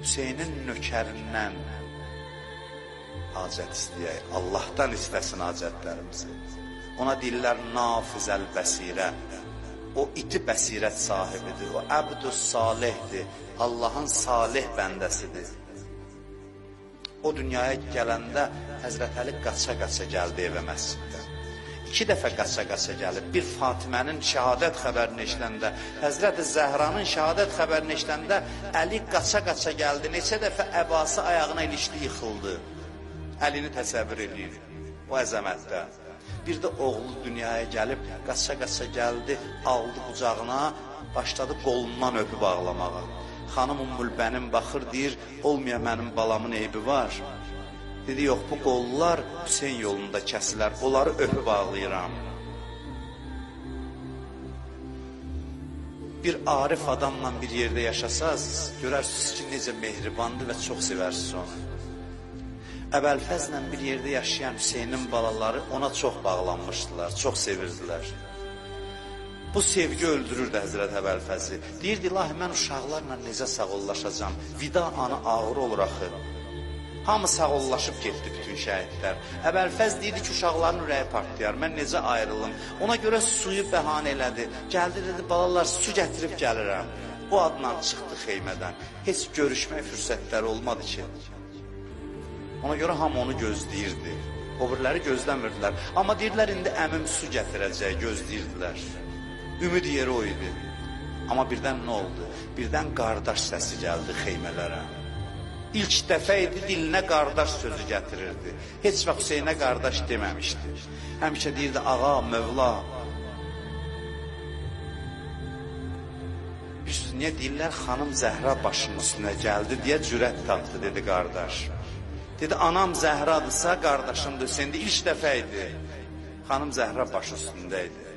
Hüseynin nökərindən hacət istəyək, Allahdan istəsin hacətlərimizi. Ona deyirlər nafizəl bəsirə. O iti bəsirət sahibidir, o əbdüs salihdir, Allahın salih bəndəsidir. O dünyaya gələndə Həzrət Əli qaça-qaça gəldi evə məsciddən. 2 dəfə qaça-qaça gəlib, bir Fatimənin şəhadət xəbərini eşiləndə, Həzrət Zəhranın şəhadət xəbərini eşiləndə Əli qaça-qaça gəldi, neçə dəfə əbası ayağına ilişdi, yıxıldı. Əlini təsəvvür edir, o əzəmətdə. Bir də oğlu dünyaya gəlib, qaça-qaça gəldi, aldı qucağına, başladı qolundan öpüb ağlamağa. Xanım Ümmülbənin baxır, deyir, olmaya mənim balamın eybi var. Dedi, yox, bu qollar Hüseyin yolunda kəsilər, onları öpüb ağlayıram. Bir arif adamla bir yerdə yaşasaz, görərsiniz ki, necə mehribandır və çox sevərsiniz onu. Əbəlfəzlə bir yerdə yaşayan Hüseynin balaları ona çox bağlanmışdılar, çox sevirdilər. Bu sevgi öldürürdü Həzrət Əbəlfəzi. Deyirdi, ilahi, mən uşaqlarla necə sağollaşacam? Vida anı ağır olur axı. Hamı sağollaşıb getdi bütün şəhidlər. Əbəlfəz deyirdi ki, uşaqların ürəyi partlayar, mən necə ayrılım? Ona görə suyu bəhanə elədi. Gəldi, dedi, balalar, su gətirib gəlirəm. Bu adla çıxdı xeymədən. Heç görüşmək fürsətləri olmadı ki. Ona görə hamı onu gözləyirdi. O biriləri gözləmirdilər. Amma deyirlər, indi əmim su gətirəcək, gözləyirdilər. Ümid yeri o idi. Amma birdən nə oldu? Birdən qardaş səsi gəldi xeymələrə. İlk dəfə idi dilinə qardaş sözü gətirirdi. Heç vaxt Hüseynə qardaş deməmişdi. Həmişə deyirdi, ağa, mövla. Niyə deyirlər, xanım Zəhra başının üstünə gəldi deyə cürət tapdı, dedi qardaş. Dedi, anam Zəhradırsa, qardaşımdır Hüseyin. İlk dəfə idi. Xanım Zəhra başı üstündə idi.